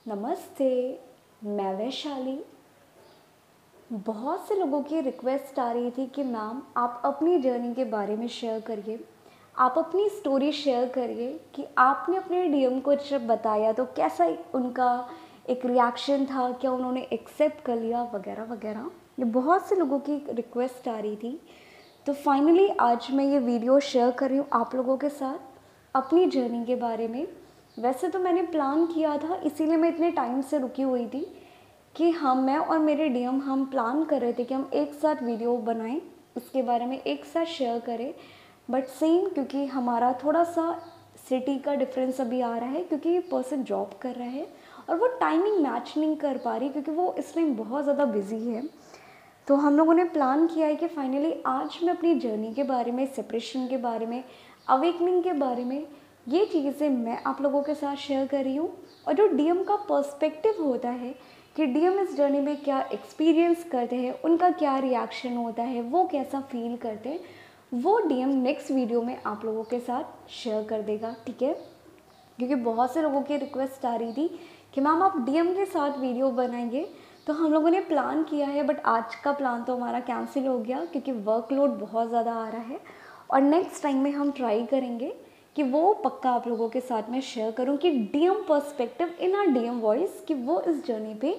नमस्ते, मैं वैशाली। बहुत से लोगों की रिक्वेस्ट आ रही थी कि मैम आप अपनी जर्नी के बारे में शेयर करिए, आप अपनी स्टोरी शेयर करिए कि आपने अपने डीएम को जब बताया तो कैसा उनका एक रिएक्शन था, क्या उन्होंने एक्सेप्ट कर लिया वगैरह वगैरह। ये बहुत से लोगों की रिक्वेस्ट आ रही थी, तो फाइनली आज मैं ये वीडियो शेयर कर रही हूँ आप लोगों के साथ अपनी जर्नी के बारे में। वैसे तो मैंने प्लान किया था, इसीलिए मैं इतने टाइम से रुकी हुई थी कि मैं और मेरे डीएम हम प्लान कर रहे थे कि हम एक साथ वीडियो बनाएं, इसके बारे में एक साथ शेयर करें। बट सेम क्योंकि हमारा थोड़ा सा सिटी का डिफरेंस अभी आ रहा है, क्योंकि ये पर्सन जॉब कर रहा है और वो टाइमिंग मैच नहीं कर पा रही क्योंकि वो इस टाइम बहुत ज़्यादा बिजी है। तो हम लोगों ने प्लान किया है कि फाइनली आज मैं अपनी जर्नी के बारे में, सेपरेशन के बारे में, अवेकनिंग के बारे में, ये चीज़ें मैं आप लोगों के साथ शेयर कर रही हूँ। और जो डीएम का पर्सपेक्टिव होता है कि डीएम इस जर्नी में क्या एक्सपीरियंस करते हैं, उनका क्या रिएक्शन होता है, वो कैसा फील करते हैं, वो डीएम नेक्स्ट वीडियो में आप लोगों के साथ शेयर कर देगा, ठीक है। क्योंकि बहुत से लोगों की रिक्वेस्ट आ रही थी कि मैम आप डीएम के साथ वीडियो बनाएंगे, तो हम लोगों ने प्लान किया है। बट आज का प्लान तो हमारा कैंसिल हो गया क्योंकि वर्कलोड बहुत ज़्यादा आ रहा है। और नेक्स्ट टाइम में हम ट्राई करेंगे कि वो पक्का आप लोगों के साथ में शेयर करूं कि DM perspective in are DM voice, कि वो इस जर्नी पे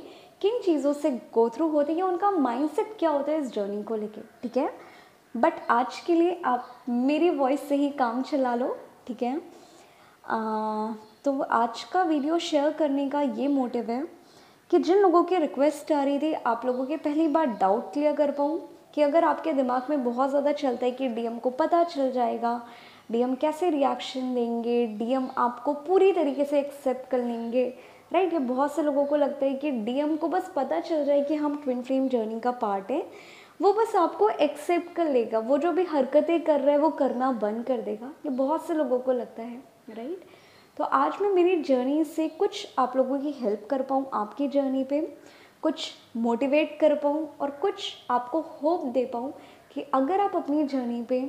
किन चीज़ों से गो थ्रू होते हैं, उनका माइंडसेट क्या होता है इस जर्नी को लेके, ठीक है। बट आज के लिए आप मेरी वॉइस से ही काम चला लो, ठीक है। तो आज का वीडियो शेयर करने का ये मोटिव है कि जिन लोगों की रिक्वेस्ट आ रही थी, आप लोगों के पहली बार डाउट क्लियर कर पाऊँ कि अगर आपके दिमाग में बहुत ज़्यादा चलता है कि डीएम को पता चल जाएगा, डीएम कैसे रिएक्शन देंगे, डीएम आपको पूरी तरीके से एक्सेप्ट कर लेंगे, राइट। ये बहुत से लोगों को लगता है कि डीएम को बस पता चल जाए कि हम ट्विन फ्लेम जर्नी का पार्ट है, वो बस आपको एक्सेप्ट कर लेगा, वो जो भी हरकतें कर रहा है वो करना बंद कर देगा। ये बहुत से लोगों को लगता है, राइट। तो आज मैं मेरी जर्नी से कुछ आप लोगों की हेल्प कर पाऊँ, आपकी जर्नी पे कुछ मोटिवेट कर पाऊँ और कुछ आपको होप दे पाऊँ कि अगर आप अपनी जर्नी पे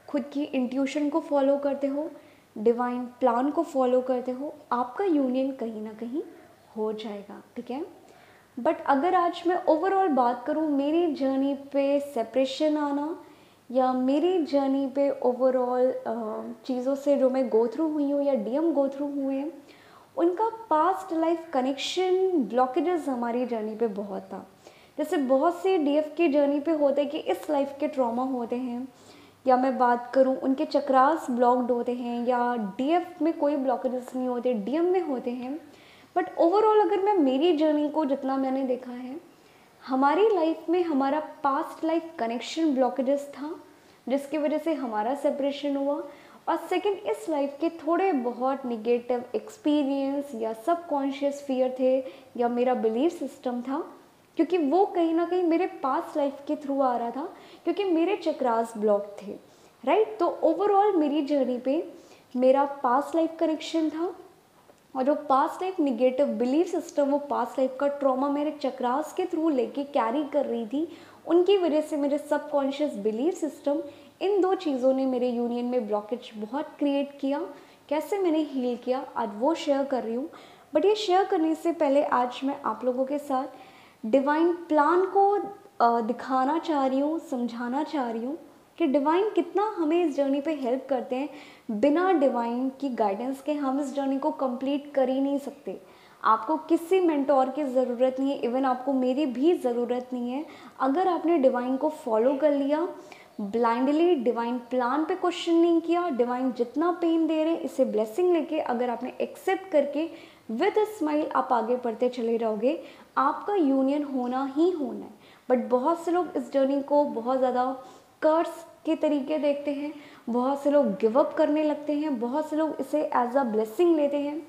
खुद की इंट्यूशन को फॉलो करते हो, डिवाइन प्लान को फॉलो करते हो, आपका यूनियन कहीं ना कहीं हो जाएगा, ठीक है। बट अगर आज मैं ओवरऑल बात करूँ मेरी जर्नी पे सेपरेशन आना या मेरी जर्नी पे ओवरऑल चीज़ों से जो मैं गो थ्रू हुई हूँ या डीएम गो थ्रू हुए हैं, उनका पास्ट लाइफ कनेक्शन ब्लॉकेजेस हमारी जर्नी पे बहुत था। जैसे बहुत से डीएफ की जर्नी पे होते हैं कि इस लाइफ के ट्रॉमा होते हैं, या मैं बात करूं उनके चक्रास ब्लॉक्ड होते हैं, या डीएफ में कोई ब्लॉकेजेस नहीं होते, डीएम में होते हैं। बट ओवरऑल अगर मैं मेरी जर्नी को जितना मैंने देखा है, हमारी लाइफ में हमारा पास्ट लाइफ कनेक्शन ब्लॉकेजेस था जिसकी वजह से हमारा सेपरेशन हुआ। और सेकंड, इस लाइफ के थोड़े बहुत निगेटिव एक्सपीरियंस या सबकॉन्शियस फियर थे या मेरा बिलीफ सिस्टम था, क्योंकि वो कहीं ना कहीं मेरे पास्ट लाइफ के थ्रू आ रहा था, क्योंकि मेरे चक्रास ब्लॉक थे, राइट। तो ओवरऑल मेरी जर्नी पे मेरा पास्ट लाइफ कनेक्शन था, और जो past life negative belief system, वो पास्ट लाइफ का ट्रॉमा मेरे चक्रास के थ्रू लेके कैरी कर रही थी, उनकी वजह से मेरे सबकॉन्शियस बिलीफ सिस्टम, इन दो चीज़ों ने मेरे यूनियन में ब्लॉकेज बहुत क्रिएट किया। कैसे मैंने हील किया आज वो शेयर कर रही हूँ। बट ये शेयर करने से पहले आज मैं आप लोगों के साथ डिवाइन प्लान को दिखाना चाह रही हूँ, समझाना चाह रही हूँ कि डिवाइन कितना हमें इस जर्नी पे हेल्प करते हैं। बिना डिवाइन की गाइडेंस के हम इस जर्नी को कंप्लीट कर ही नहीं सकते। आपको किसी मेंटोर की ज़रूरत नहीं है, इवन आपको मेरी भी ज़रूरत नहीं है। अगर आपने डिवाइन को फॉलो कर लिया, ब्लाइंडली डिवाइन प्लान पे क्वेश्चन नहीं किया, डिवाइन जितना पेन दे रहे हैं इसे ब्लेसिंग लेके अगर आपने एक्सेप्ट करके विद स्माइल आप आगे बढ़ते चले जाओगे, आपका यूनियन होना ही होना है। बट बहुत से लोग इस जर्नी को बहुत ज़्यादा कर्स के तरीके देखते हैं, बहुत से लोग गिव अप करने लगते हैं, बहुत से लोग इसे एज अ ब्लेसिंग लेते हैं।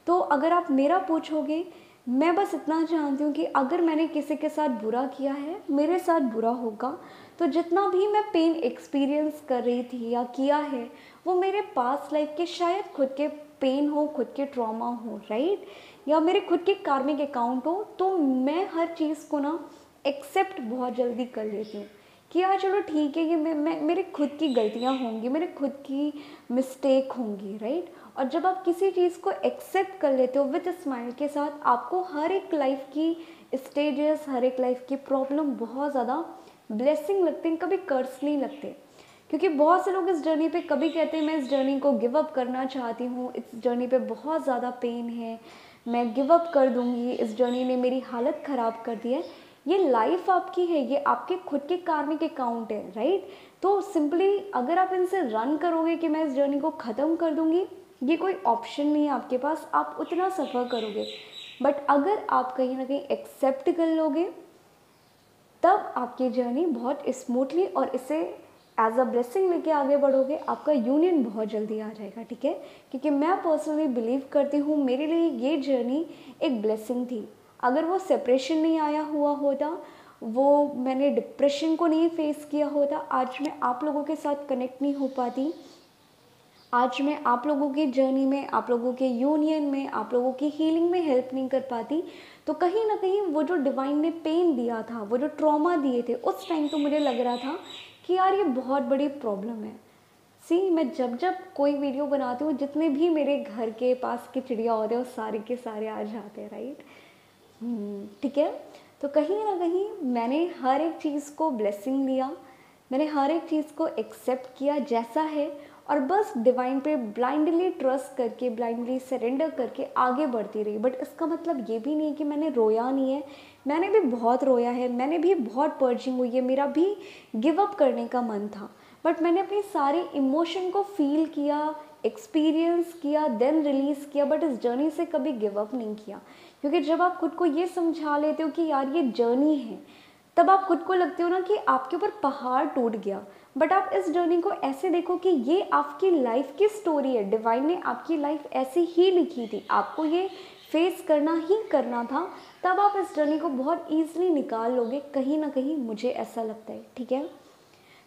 तो अगर आप मेरा पूछोगे, मैं बस इतना जानती हूँ कि अगर मैंने किसी के साथ बुरा किया है, मेरे साथ बुरा होगा, तो जितना भी मैं पेन एक्सपीरियंस कर रही थी या किया है, वो मेरे पास्ट लाइफ के शायद खुद के पेन हो, खुद के ट्रॉमा हो, राइट, या मेरे खुद के कार्मिक अकाउंट हो। तो मैं हर चीज़ को ना एक्सेप्ट बहुत जल्दी कर लेती हूँ कि यार चलो ठीक है, ये मैं मेरे खुद की गलतियाँ होंगी, मेरे खुद की मिस्टेक होंगी, राइट। और जब आप किसी चीज़ को एक्सेप्ट कर लेते हो विद स्माइल के साथ, आपको हर एक लाइफ की स्टेजेस, हर एक लाइफ की प्रॉब्लम बहुत ज़्यादा ब्लेसिंग लगते हैं, कभी कर्स नहीं लगते। क्योंकि बहुत से लोग इस जर्नी पे कभी कहते हैं मैं इस जर्नी को गिव अप करना चाहती हूँ, इस जर्नी पे बहुत ज़्यादा पेन है, मैं गिव अप कर दूँगी, इस जर्नी ने मेरी हालत ख़राब कर दी है। ये लाइफ आपकी है, ये आपके खुद के कार्मिक अकाउंट है, राइट। तो सिंपली अगर आप इनसे रन करोगे कि मैं इस जर्नी को ख़त्म कर दूँगी, ये कोई ऑप्शन नहीं है आपके पास, आप उतना सफ़र करोगे। बट अगर आप कहीं ना कहीं एक्सेप्ट कर लोगे, तब आपकी जर्नी बहुत स्मूथली और इसे एज अ ब्लेसिंग लेके आगे बढ़ोगे, आपका यूनियन बहुत जल्दी आ जाएगा, ठीक है। क्योंकि मैं पर्सनली बिलीव करती हूँ, मेरे लिए ये जर्नी एक ब्लेसिंग थी। अगर वो सेपरेशन नहीं आया हुआ होता, वो मैंने डिप्रेशन को नहीं फेस किया होता, आज मैं आप लोगों के साथ कनेक्ट नहीं हो पाती, आज मैं आप लोगों की जर्नी में, आप लोगों के यूनियन में, आप लोगों की हीलिंग में हेल्प नहीं कर पाती, तो कहीं ना कहीं वो जो डिवाइन ने पेन दिया था, वो जो ट्रॉमा दिए थे उस टाइम, तो मुझे लग रहा था कि यार ये बहुत बड़ी प्रॉब्लम है। सी, मैं जब जब कोई वीडियो बनाती हूँ, जितने भी मेरे घर के पास के चिड़िया होते हैं वो सारे के सारे आ जाते हैं, राइट। ठीक है। तो कहीं ना कहीं मैंने हर एक चीज़ को ब्लेसिंग लिया, मैंने हर एक चीज़ को एक्सेप्ट किया जैसा है, और बस डिवाइन पे ब्लाइंडली ट्रस्ट करके, ब्लाइंडली सरेंडर करके आगे बढ़ती रही। बट इसका मतलब ये भी नहीं है कि मैंने रोया नहीं है, मैंने भी बहुत रोया है, मैंने भी बहुत पर्जिंग हुई है, मेरा भी गिव अप करने का मन था। बट मैंने अपने सारे इमोशन को फील किया, एक्सपीरियंस किया, देन रिलीज़ किया, बट इस जर्नी से कभी गिव अप नहीं किया। क्योंकि जब आप खुद को ये समझा लेते हो कि यार ये जर्नी है, तब आप खुद को लगते हो ना कि आपके ऊपर पहाड़ टूट गया। बट आप इस जर्नी को ऐसे देखो कि ये आपकी लाइफ की स्टोरी है, डिवाइन ने आपकी लाइफ ऐसी ही लिखी थी, आपको ये फेस करना ही करना था, तब आप इस जर्नी को बहुत ईजिली निकाल लोगे, कहीं ना कहीं मुझे ऐसा लगता है, ठीक है।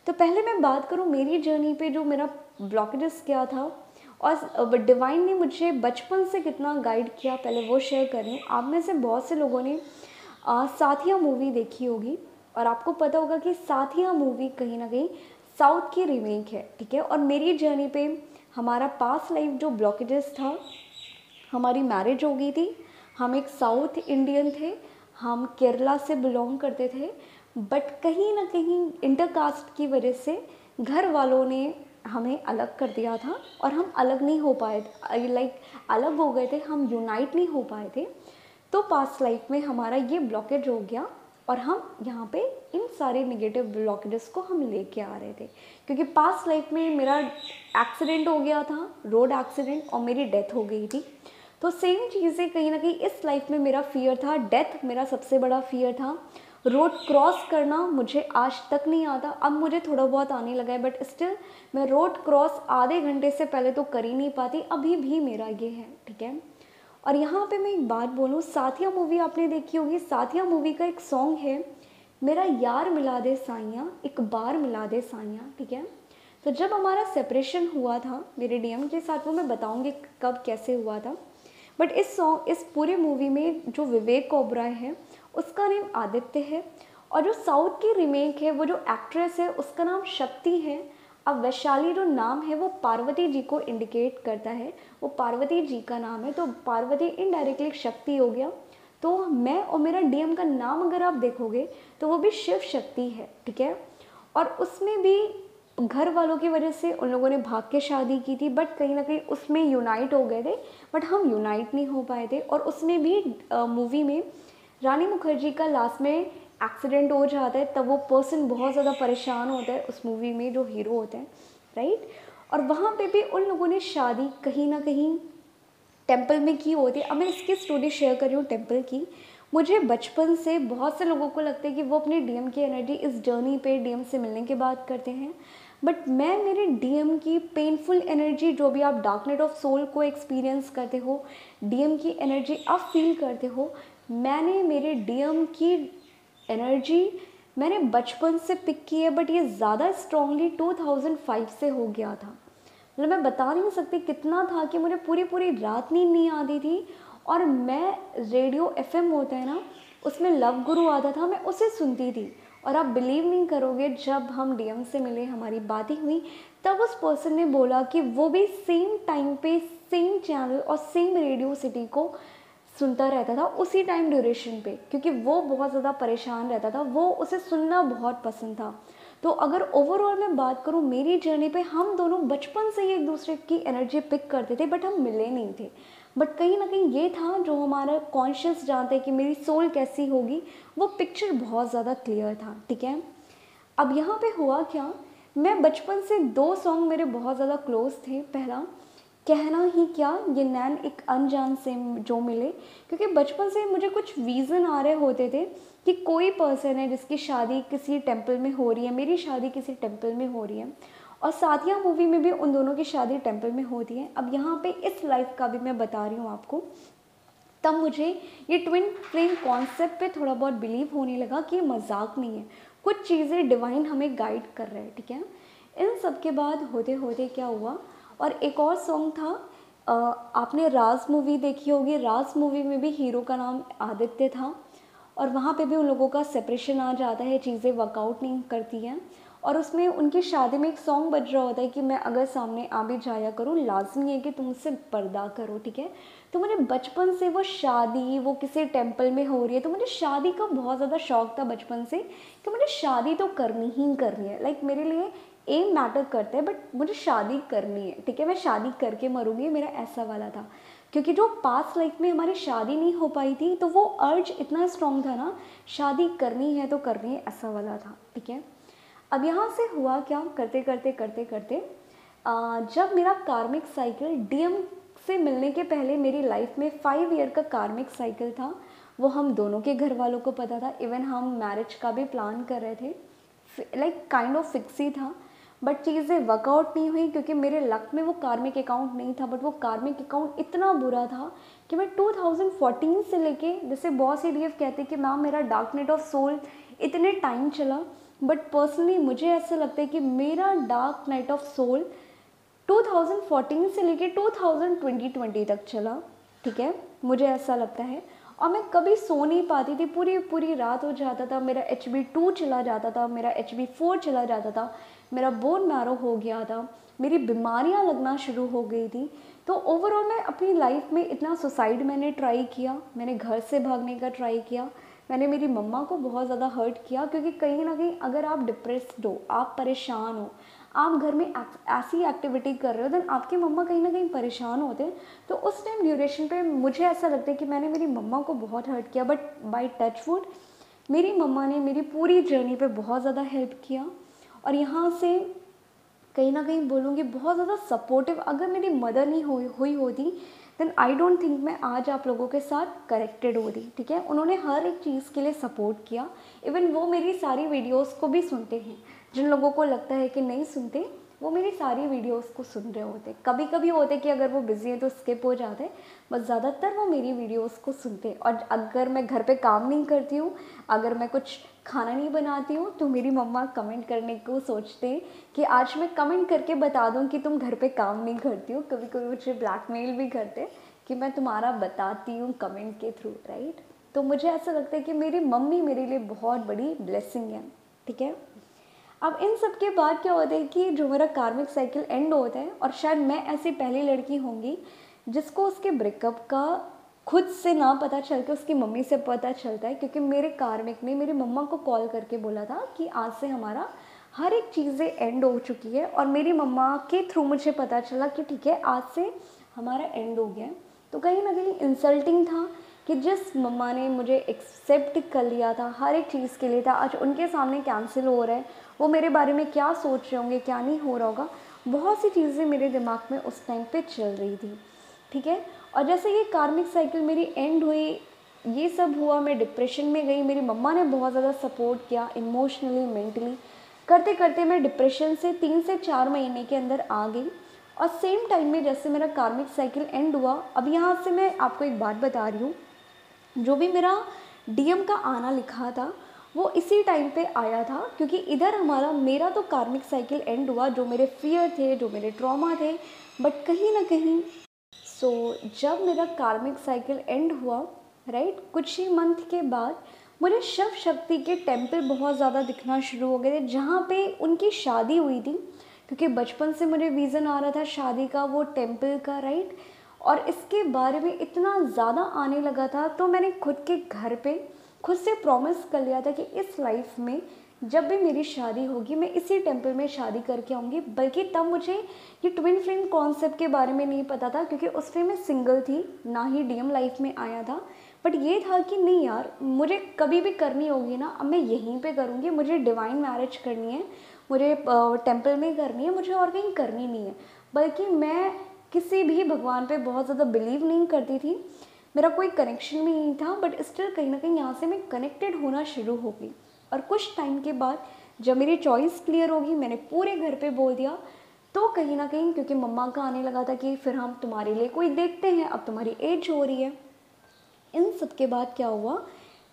तो पहले मैं बात करूँ मेरी जर्नी पे जो मेरा ब्लॉकेजेस क्या था, और डिवाइन ने मुझे बचपन से कितना गाइड किया, पहले वो शेयर कर रही हूँ। आप में से बहुत से लोगों ने साथिया मूवी देखी होगी, और आपको पता होगा कि साथिया मूवी कहीं ना कहीं साउथ की रीमेक है, ठीक है। और मेरी जर्नी पे हमारा पास्ट लाइफ जो ब्लॉकेजेस था, हमारी मैरिज हो गई थी, हम एक साउथ इंडियन थे, हम केरला से बिलोंग करते थे, बट कहीं ना कहीं इंटरकास्ट की वजह से घर वालों ने हमें अलग कर दिया था, और हम अलग नहीं हो पाए, लाइक अलग हो गए थे, हम यूनाइट नहीं हो पाए थे। तो पास्ट लाइफ में हमारा ये ब्लॉकेज हो गया, और हम यहाँ पे इन सारे नेगेटिव ब्लॉकेजेस को हम लेके आ रहे थे। क्योंकि पास्ट लाइफ में मेरा एक्सीडेंट हो गया था, रोड एक्सीडेंट, और मेरी डेथ हो गई थी। तो सेम चीज़ें कहीं ना कहीं इस लाइफ में मेरा फियर था, डेथ मेरा सबसे बड़ा फियर था। रोड क्रॉस करना मुझे आज तक नहीं आता, अब मुझे थोड़ा बहुत आने लगा है, बट स्टिल मैं रोड क्रॉस आधे घंटे से पहले तो कर ही नहीं पाती, अभी भी मेरा ये है, ठीक है। और यहाँ पे मैं एक बात बोलूँ, साथिया मूवी आपने देखी होगी, साथिया मूवी का एक सॉन्ग है, मेरा यार मिला दे साइयाँ, एक बार मिला दे साइयाँ, ठीक है। तो जब हमारा सेपरेशन हुआ था मेरे डीएम के साथ, वो मैं बताऊँगी कब कैसे हुआ था। बट इस पूरे मूवी में जो विवेक ओबराय है उसका नेम आदित्य है, और जो साउथ की रीमेक है वो जो एक्ट्रेस है उसका नाम शक्ति है। अब वैशाली जो नाम है वो पार्वती जी को इंडिकेट करता है, वो पार्वती जी का नाम है, तो पार्वती इनडायरेक्टली शक्ति हो गया। तो मैं और मेरा डीएम का नाम अगर आप देखोगे तो वो भी शिव शक्ति है, ठीक है। और उसमें भी घर वालों की वजह से उन लोगों ने भाग के शादी की थी, बट कहीं ना कहीं उसमें यूनाइट हो गए थे, बट हम यूनाइट नहीं हो पाए थे। और उसमें भी मूवी में रानी मुखर्जी का लास्ट में एक्सीडेंट हो जाता है, तब वो पर्सन बहुत ज़्यादा परेशान होता है उस मूवी में, जो हीरो होते हैं, राइट। और वहाँ पे भी उन लोगों ने शादी कहीं ना कहीं टेम्पल में की होती है। अब मैं इसकी स्टोरी शेयर कर रही हूँ टेम्पल की। मुझे बचपन से बहुत से लोगों को लगता है कि वो अपने डीएम की एनर्जी इस जर्नी पे डीएम से मिलने के बाद करते हैं, बट मैं मेरे डीएम की पेनफुल एनर्जी, जो भी आप डार्क नाइट ऑफ सोल को एक्सपीरियंस करते हो, डीएम की एनर्जी आप फील करते हो, मैंने मेरे डीएम की एनर्जी मैंने बचपन से पिक की है, बट ये ज़्यादा स्ट्रांगली 2005 से हो गया था। मतलब मैं बता नहीं सकती कितना था कि मुझे पूरी पूरी रात नींद नहीं आती थी, और मैं रेडियो एफएम होता है ना, उसमें लव गुरु आता था, मैं उसे सुनती थी। और आप बिलीव नहीं करोगे, जब हम डीएम से मिले, हमारी बातें हुई, तब उस पर्सन ने बोला कि वो भी सेम टाइम पे सेम चैनल और सेम रेडियो सिटी को सुनता रहता था उसी टाइम ड्यूरेशन पे, क्योंकि वो बहुत ज़्यादा परेशान रहता था, वो उसे सुनना बहुत पसंद था। तो अगर ओवरऑल मैं बात करूँ मेरी जर्नी पे, हम दोनों बचपन से ही एक दूसरे की एनर्जी पिक करते थे, बट हम मिले नहीं थे। बट कहीं ना कहीं ये था जो हमारा कॉन्शियस जानता है कि मेरी सोल कैसी होगी, वो पिक्चर बहुत ज़्यादा क्लियर था, ठीक है। अब यहाँ पे हुआ क्या, मैं बचपन से दो सॉन्ग मेरे बहुत ज़्यादा क्लोज थे। पहला कहना ही क्या, ये नैन एक अनजान से जो मिले, क्योंकि बचपन से मुझे कुछ विज़न आ रहे होते थे कि कोई पर्सन है जिसकी शादी किसी टेम्पल में हो रही है, मेरी शादी किसी टेम्पल में हो रही है, और साथिया मूवी में भी उन दोनों की शादी टेम्पल में होती है। अब यहाँ पे इस लाइफ का भी मैं बता रही हूँ आपको, तब मुझे ये ट्विन फ्लेम कॉन्सेप्ट पे थोड़ा बहुत बिलीव होने लगा कि ये मजाक नहीं है, कुछ चीज़ें डिवाइन हमें गाइड कर रहे हैं, ठीक है। इन सब के बाद होते होते क्या हुआ, और एक और सॉन्ग था, आपने राज मूवी देखी होगी, राज मूवी में भी हीरो का नाम आदित्य था, और वहाँ पे भी उन लोगों का सेपरेशन आ जाता है, चीज़ें वर्कआउट नहीं करती हैं, और उसमें उनकी शादी में एक सॉन्ग बज रहा होता है कि मैं अगर सामने आ भी जाया करूँ, लाजमी है कि तुम उससे पर्दा करो, ठीक है। तो मुझे बचपन से वो शादी, वो किसी टेम्पल में हो रही है, तो मुझे शादी का बहुत ज़्यादा शौक था बचपन से कि मुझे शादी तो करनी ही करनी है। लाइक मेरे लिए एम मैटर करता है, बट मुझे शादी करनी है, ठीक है, मैं शादी करके मरूंगी, मेरा ऐसा वाला था। क्योंकि जो पास्ट लाइफ में हमारी शादी नहीं हो पाई थी, तो वो अर्ज इतना स्ट्रॉन्ग था ना, शादी करनी है तो करनी है, ऐसा वाला था, ठीक है। अब यहाँ से हुआ क्या, करते करते करते करते जब मेरा कार्मिक साइकिल डीएम से मिलने के पहले मेरी लाइफ में 5 ईयर का कार्मिक साइकिल था, वो हम दोनों के घर वालों को पता था। इवन हम मैरिज का भी प्लान कर रहे थे, लाइक काइंड ऑफ फिक्स ही था, बट चीज़ें वर्कआउट नहीं हुई क्योंकि मेरे लक में वो कार्मिक अकाउंट नहीं था। बट वो कार्मिक अकाउंट इतना बुरा था कि मैं 2014 से लेके, जैसे बहुत सी डीएफ कहते हैं कि मैम मेरा डार्क नाइट ऑफ सोल इतने टाइम चला, बट पर्सनली मुझे ऐसा लगता है कि मेरा डार्क नाइट ऑफ सोल 2014 से लेके 2020 तक चला, ठीक है, मुझे ऐसा लगता है। और मैं कभी सो नहीं पाती थी, पूरी पूरी रात हो जाता था, मेरा HB2 चला जाता था, मेरा HB4 चला जाता था, मेरा बोन मैरो हो गया था, मेरी बीमारियां लगना शुरू हो गई थी। तो ओवरऑल मैं अपनी लाइफ में इतना सुसाइड मैंने ट्राई किया, मैंने घर से भागने का ट्राई किया, मैंने मेरी मम्मा को बहुत ज़्यादा हर्ट किया, क्योंकि कहीं ना कहीं अगर आप डिप्रेस्ड हो, आप परेशान हो, आप घर में ऐसी एक्टिविटी कर रहे हो, देन आपके मम्मा कहीं ना कहीं परेशान होते हैं। तो उस टाइम ड्यूरेशन पे मुझे ऐसा लगता है कि मैंने मेरी मम्मा को बहुत हर्ट किया, बट बाय टच वुड मेरी मम्मा ने मेरी पूरी जर्नी पे बहुत ज़्यादा हेल्प किया। और यहाँ से कहीं ना कहीं बोलूँगी बहुत ज़्यादा सपोर्टिव, अगर मेरी मदर नहीं हुई होती देन आई डोंट थिंक मैं आज आप लोगों के साथ करेक्टेड होती, ठीक है। उन्होंने हर एक चीज़ के लिए सपोर्ट किया, इवन वो मेरी सारी वीडियोस को भी सुनते हैं। जिन लोगों को लगता है कि नहीं सुनते, वो मेरी सारी वीडियोस को सुन रहे होते। कभी कभी होते कि अगर वो बिज़ी हैं तो स्किप हो जाते, बस ज़्यादातर वो मेरी वीडियोस को सुनते। और अगर मैं घर पे काम नहीं करती हूँ, अगर मैं कुछ खाना नहीं बनाती हूँ, तो मेरी मम्मा कमेंट करने को सोचते हैं कि आज मैं कमेंट करके बता दूँ कि तुम घर पे काम नहीं करती हो। कभी कभी मुझे ब्लैकमेल भी करते कि मैं तुम्हारा बताती हूँ कमेंट के थ्रू, राइट। तो मुझे ऐसा लगता है कि मेरी मम्मी मेरे लिए बहुत बड़ी ब्लेसिंग है, ठीक है। अब इन सब के बाद क्या होता है कि जो मेरा कार्मिक साइकिल एंड होता है, और शायद मैं ऐसी पहली लड़की होंगी जिसको उसके ब्रेकअप का खुद से ना पता चल के उसकी मम्मी से पता चलता है, क्योंकि मेरे कार्मिक ने मेरी मम्मा को कॉल करके बोला था कि आज से हमारा हर एक चीज़ें एंड हो चुकी है, और मेरी मम्मा के थ्रू मुझे पता चला कि ठीक है आज से हमारा एंड हो गया है। तो कहीं ना कहीं इंसल्टिंग था कि जिस मम्मा ने मुझे एक्सेप्ट कर लिया था, हर एक चीज़ के लिए था, आज उनके सामने कैंसिल हो रहा है। वो मेरे बारे में क्या सोच रहे होंगे, क्या नहीं हो रहा होगा, बहुत सी चीज़ें मेरे दिमाग में उस टाइम पे चल रही थी, ठीक है। और जैसे ये कार्मिक साइकिल मेरी एंड हुई, ये सब हुआ, मैं डिप्रेशन में गई, मेरी मम्मा ने बहुत ज़्यादा सपोर्ट किया इमोशनली, मेंटली। करते करते मैं डिप्रेशन से 3 से 4 महीने के अंदर आ गई। और सेम टाइम में जैसे मेरा कार्मिक साइकिल एंड हुआ, अब यहाँ से मैं आपको एक बात बता रही हूँ, जो भी मेरा डीएम का आना लिखा था वो इसी टाइम पे आया था, क्योंकि इधर मेरा तो कार्मिक साइकिल एंड हुआ, जो मेरे फियर थे, जो मेरे ट्रॉमा थे, बट कहीं ना कहीं जब मेरा कार्मिक साइकिल एंड हुआ, राइट, कुछ ही मंथ के बाद मुझे शिव शक्ति के टेम्पल बहुत ज़्यादा दिखना शुरू हो गए थे, जहाँ पे उनकी शादी हुई थी, क्योंकि बचपन से मुझे विज़न आ रहा था शादी का, वो टेम्पल का, राइट। और इसके बारे में इतना ज़्यादा आने लगा था, तो मैंने खुद के घर पे खुद से प्रॉमिस कर लिया था कि इस लाइफ में जब भी मेरी शादी होगी मैं इसी टेम्पल में शादी करके आऊँगी। बल्कि तब मुझे ये ट्विन फ्लेम कॉन्सेप्ट के बारे में नहीं पता था, क्योंकि उस टाइम मैं सिंगल थी, ना ही डीएम लाइफ में आया था। बट ये था कि नहीं यार, मुझे कभी भी करनी होगी ना, अब मैं यहीं पे करूँगी। मुझे डिवाइन मैरिज करनी है, मुझे टेम्पल में करनी है, मुझे और कहीं करनी नहीं है। बल्कि मैं किसी भी भगवान पे बहुत ज़्यादा बिलीव नहीं करती थी, मेरा कोई कनेक्शन भी नहीं था, बट स्टिल कहीं ना कहीं यहाँ से मैं कनेक्टेड होना शुरू हो गई। और कुछ टाइम के बाद जब मेरी चॉइस क्लियर होगी, मैंने पूरे घर पे बोल दिया, तो कहीं ना कहीं क्योंकि मम्मा का आने लगा था कि फिर हम तुम्हारे लिए कोई देखते हैं, अब तुम्हारी एज हो रही है। इन सब के बाद क्या हुआ,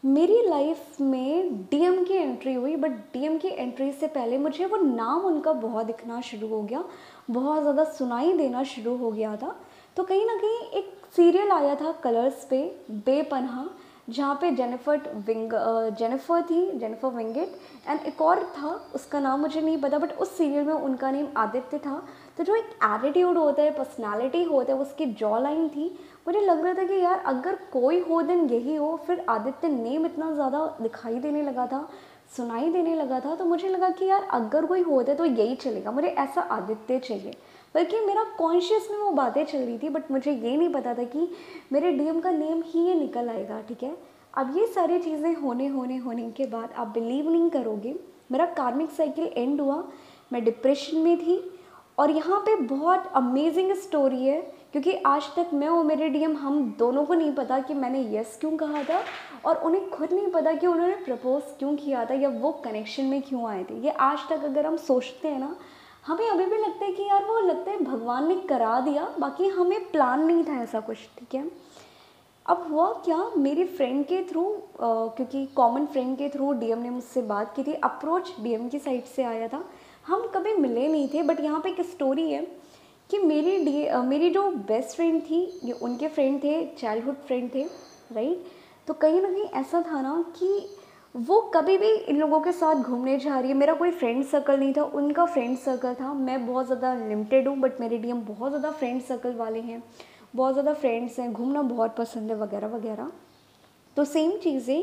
मेरी लाइफ में डीएम की एंट्री हुई। बट डीएम की एंट्री से पहले मुझे वो नाम उनका बहुत दिखना शुरू हो गया, बहुत ज़्यादा सुनाई देना शुरू हो गया था। तो कहीं ना कहीं एक सीरियल आया था कलर्स पे, बेपनाह, जहाँ पे जेनिफर थी, जेनिफर विंगेट, एंड एक और था, उसका नाम मुझे नहीं पता, बट उस सीरियल में उनका नेम आदित्य था। तो जो एक एटीट्यूड होता है, पर्सनालिटी होता है, उसकी जॉ लाइन थी, मुझे लग रहा था कि यार अगर कोई हो दिन यही हो। फिर आदित्य नेम इतना ज़्यादा दिखाई देने लगा था, सुनाई देने लगा था, तो मुझे लगा कि यार अगर कोई होता तो यही चलेगा, मुझे ऐसा आदित्य चाहिए। बल्कि मेरा कॉन्शियस में वो बातें चल रही थी, बट मुझे ये नहीं पता था कि मेरे डीएम का नेम ही ये निकल आएगा, ठीक है। अब ये सारी चीज़ें होने के बाद आप बिलीव नहीं करोगे, मेरा कार्मिक साइकिल एंड हुआ, मैं डिप्रेशन में थी। और यहाँ पे बहुत अमेजिंग स्टोरी है, क्योंकि आज तक मैं और मेरे डीएम, हम दोनों को नहीं पता कि मैंने यस क्यों कहा था, और उन्हें खुद नहीं पता कि उन्होंने प्रपोज क्यों किया था या वो कनेक्शन में क्यों आए थे। ये आज तक अगर हम सोचते हैं ना, हमें अभी भी लगता है कि यार वो लगता है भगवान ने करा दिया, बाकी हमें प्लान नहीं था ऐसा कुछ, ठीक है। अब हुआ क्या, मेरी फ्रेंड के थ्रू, क्योंकि कॉमन फ्रेंड के थ्रू डीएम ने मुझसे बात की थी, अप्रोच डीएम की साइड से आया था। हम कभी मिले नहीं थे, बट यहाँ पे एक स्टोरी है कि मेरी जो बेस्ट फ्रेंड थी, ये उनके फ्रेंड थे, चाइल्डहुड फ्रेंड थे, राइट। तो कहीं ना कहीं ऐसा था ना कि वो कभी भी इन लोगों के साथ घूमने जा रही है। मेरा कोई फ्रेंड सर्कल नहीं था, उनका फ्रेंड सर्कल था। मैं बहुत ज़्यादा लिमिटेड हूँ, बट मेरे डीएम बहुत ज़्यादा फ्रेंड सर्कल वाले हैं, बहुत ज़्यादा फ्रेंड्स हैं, घूमना बहुत पसंद है वगैरह वगैरह। तो सेम चीज़ें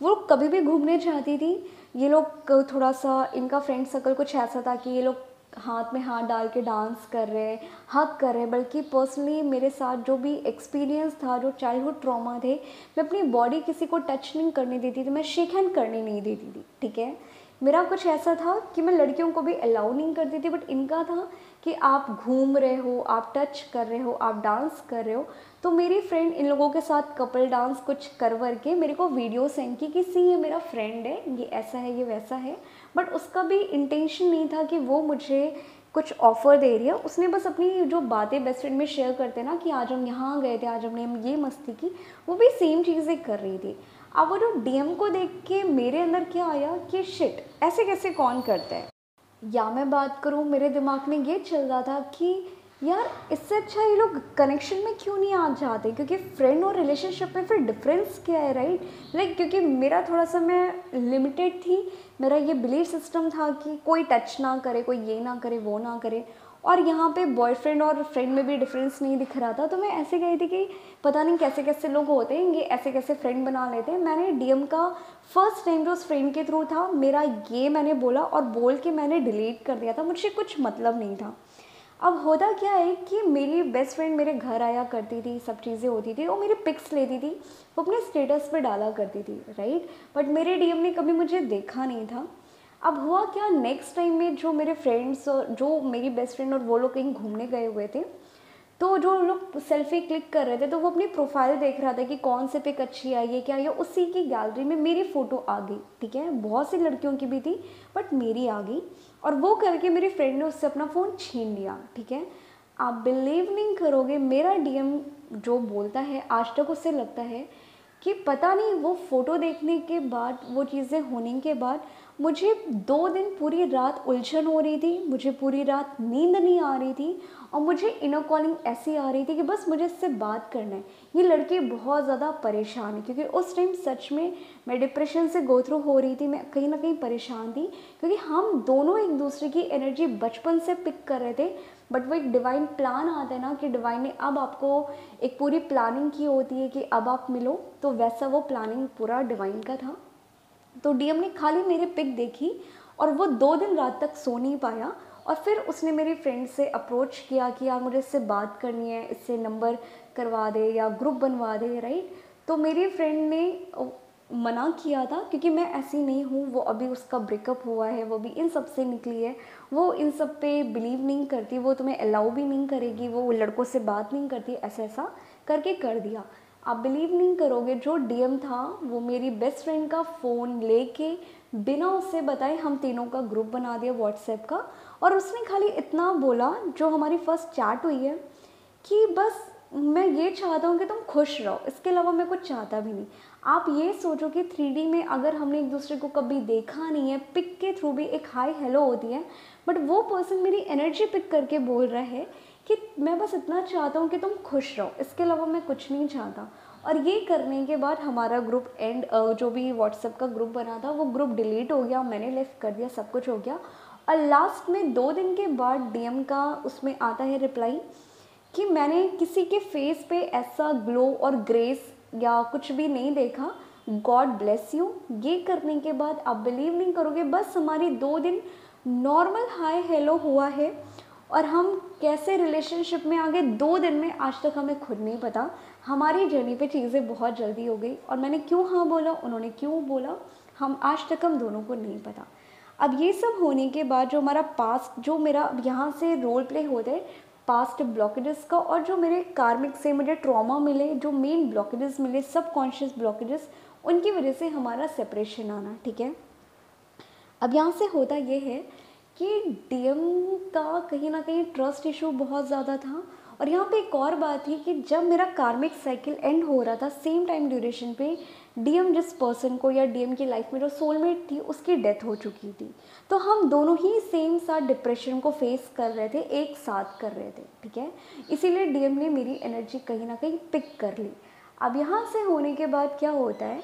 वो कभी भी घूमने जाती थी। ये लोग थोड़ा सा, इनका फ्रेंड सर्कल कुछ ऐसा था कि ये लोग हाथ में हाथ डाल के डांस कर रहे, हग कर रहे। बल्कि पर्सनली मेरे साथ जो भी एक्सपीरियंस था, जो चाइल्डहुड ट्रॉमा थे, मैं अपनी बॉडी किसी को टच नहीं करने देती थी, मैं शेक हैंड करने नहीं देती थी, ठीक है। मेरा कुछ ऐसा था कि मैं लड़कियों को भी अलाउ नहीं करती थी, बट इनका था कि आप घूम रहे हो, आप टच कर रहे हो, आप डांस कर रहे हो। तो मेरी फ्रेंड इन लोगों के साथ कपल डांस कुछ कर के मेरे को वीडियो सेंड की कि सी ये मेरा फ्रेंड है, ये ऐसा है, ये वैसा है। बट उसका भी इंटेंशन नहीं था कि वो मुझे कुछ ऑफ़र दे रही है। उसने बस अपनी जो बातें बेस्ट फ्रेंड में शेयर करते ना, कि आज हम यहाँ गए थे, आज हमने ये मस्ती की, वो भी सेम चीज़ें कर रही थी। अब वो जो डीएम को देख के मेरे अंदर क्या आया कि शिट, ऐसे कैसे कौन करता है। या मैं बात करूँ, मेरे दिमाग में ये चल रहा था कि यार इससे अच्छा ये लोग कनेक्शन में क्यों नहीं आ जाते, क्योंकि फ्रेंड और रिलेशनशिप में फिर डिफरेंस क्या है, राइट। लाइक क्योंकि मेरा थोड़ा सा, मैं लिमिटेड थी, मेरा ये बिलीफ सिस्टम था कि कोई टच ना करे, कोई ये ना करे, वो ना करे। और यहाँ पे बॉयफ्रेंड और फ्रेंड में भी डिफरेंस नहीं दिख रहा था। तो मैं ऐसे गई थी कि पता नहीं कैसे कैसे लोग होते हैं, ये ऐसे कैसे फ्रेंड बना लेते हैं। मैंने डीएम का फर्स्ट टाइम जो उस फ्रेंड के थ्रू था मेरा, ये मैंने बोला और बोल के मैंने डिलीट कर दिया था, मुझे कुछ मतलब नहीं था। अब होता क्या है कि मेरी बेस्ट फ्रेंड मेरे घर आया करती थी, सब चीज़ें होती थी, वो मेरी पिक्स लेती थी, वो अपने स्टेटस पे डाला करती थी, राइट। बट मेरे डीएम ने कभी मुझे देखा नहीं था। अब हुआ क्या, नेक्स्ट टाइम में जो मेरे फ्रेंड्स और जो मेरी बेस्ट फ्रेंड और वो लोग कहीं घूमने गए हुए थे, तो जो लोग सेल्फी क्लिक कर रहे थे, तो वो अपनी प्रोफाइल देख रहा था कि कौन से पिक अच्छी आई है, क्या आई है। उसी की गैलरी में मेरी फ़ोटो आ गई, ठीक है। बहुत सी लड़कियों की भी थी, बट मेरी आ गई। और वो करके मेरी फ्रेंड ने उससे अपना फ़ोन छीन लिया, ठीक है। आप बिलीव नहीं करोगे, मेरा डीएम जो बोलता है, आज तक उससे लगता है कि पता नहीं, वो फ़ोटो देखने के बाद, वो चीज़ें होने के बाद मुझे 2 दिन पूरी रात उलझन हो रही थी, मुझे पूरी रात नींद नहीं आ रही थी, और मुझे इनर कॉलिंग ऐसी आ रही थी कि बस मुझे इससे बात करना है। ये लड़की बहुत ज़्यादा परेशान है, क्योंकि उस टाइम सच में मैं डिप्रेशन से गो थ्रू हो रही थी, मैं कहीं ना कहीं परेशान थी, क्योंकि हम दोनों एक दूसरे की एनर्जी बचपन से पिक कर रहे थे। बट वो एक डिवाइन प्लान आता है ना कि डिवाइन ने अब आपको एक पूरी प्लानिंग की होती है कि अब आप मिलो, तो वैसा वो प्लानिंग पूरा डिवाइन का था। तो डीएम ने खाली मेरी पिक देखी और वो 2 दिन रात तक सो नहीं पाया, और फिर उसने मेरी फ्रेंड से अप्रोच किया कि यार मुझे इससे बात करनी है, इससे नंबर करवा दे या ग्रुप बनवा दे, राइट। तो मेरी फ्रेंड ने मना किया था क्योंकि मैं ऐसी नहीं हूँ, वो अभी उसका ब्रेकअप हुआ है, वो भी इन सब से निकली है, वो इन सब पे बिलीव नहीं करती, वो तुम्हें अलाउ भी नहीं करेगी, वो लड़कों से बात नहीं करती, ऐसा ऐसा करके कर दिया। आप बिलीव नहीं करोगे, जो डीएम था वो मेरी बेस्ट फ्रेंड का फ़ोन लेके बिना उससे बताए हम तीनों का ग्रुप बना दिया व्हाट्सएप का, और उसने खाली इतना बोला जो हमारी फर्स्ट चैट हुई है कि बस मैं ये चाहता हूँ कि तुम खुश रहो, इसके अलावा मैं कुछ चाहता भी नहीं। आप ये सोचो कि 3D में अगर हमने एक दूसरे को कभी देखा नहीं है, पिक के थ्रू भी एक हाई हेलो होती है, बट वो पर्सन मेरी एनर्जी पिक करके बोल रहा है कि मैं बस इतना चाहता हूँ कि तुम खुश रहो, इसके अलावा मैं कुछ नहीं चाहता। और ये करने के बाद हमारा ग्रुप एंड जो भी व्हाट्सएप का ग्रुप बना था वो ग्रुप डिलीट हो गया, मैंने लेफ्ट कर दिया, सब कुछ हो गया। और लास्ट में 2 दिन के बाद डीएम का उसमें आता है रिप्लाई कि मैंने किसी के फेस पे ऐसा ग्लो और ग्रेस या कुछ भी नहीं देखा, गॉड ब्लेस यू। ये करने के बाद आप बिलीव नहीं करोगे, बस हमारी 2 दिन नॉर्मल हाय हेलो हुआ है, और हम कैसे रिलेशनशिप में आ गए 2 दिन में आज तक हमें खुद नहीं पता। हमारी जर्नी पे चीज़ें बहुत जल्दी हो गई, और मैंने क्यों हाँ बोला, उन्होंने क्यों बोला, हम आज तक हम दोनों को नहीं पता। अब ये सब होने के बाद जो हमारा पास्ट, जो मेरा यहाँ से रोल प्ले होते हैं पास्ट ब्लॉकेजेस का, और जो मेरे कार्मिक से मुझे ट्रॉमा मिले, जो मेन ब्लॉकेजेस मिले, सबकॉन्शियस ब्लॉकेजेस, उनकी वजह से हमारा सेपरेशन आना, ठीक है। अब यहाँ से होता ये है कि डीएम का कहीं ना कहीं ट्रस्ट इशू बहुत ज़्यादा था। और यहाँ पे एक और बात थी कि जब मेरा कार्मिक साइकिल एंड हो रहा था, सेम टाइम ड्यूरेशन पे डीएम जिस पर्सन को, या डीएम की लाइफ में जो सोलमेट थी, उसकी डेथ हो चुकी थी। तो हम दोनों ही सेम साथ डिप्रेशन को फेस कर रहे थे, एक साथ कर रहे थे, ठीक है। इसीलिए डीएम ने मेरी एनर्जी कहीं ना कहीं पिक कर ली। अब यहाँ से होने के बाद क्या होता है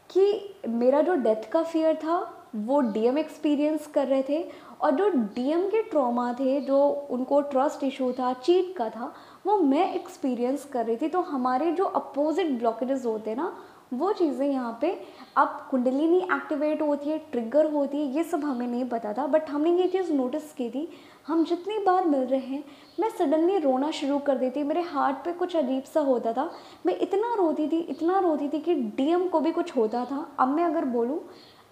कि मेरा जो डेथ का फियर था वो डीएम एक्सपीरियंस कर रहे थे, और जो डीएम के ट्रॉमा थे, जो उनको ट्रस्ट इशू था, चीट का था, वो मैं एक्सपीरियंस कर रही थी। तो हमारे जो अपोजिट ब्लॉकेजेस होते हैं ना, वो चीज़ें यहाँ पे अब कुंडलिनी एक्टिवेट होती है, ट्रिगर होती है, ये सब हमें नहीं पता था, बट हमने ये चीज़ नोटिस की थी। हम जितनी बार मिल रहे हैं, मैं सडनली रोना शुरू कर देती, मेरे हार्ट पे कुछ अजीब सा होता था, मैं इतना रोती थी, इतना रोती थी कि डीएम को भी कुछ होता था। अब मैं अगर बोलूँ,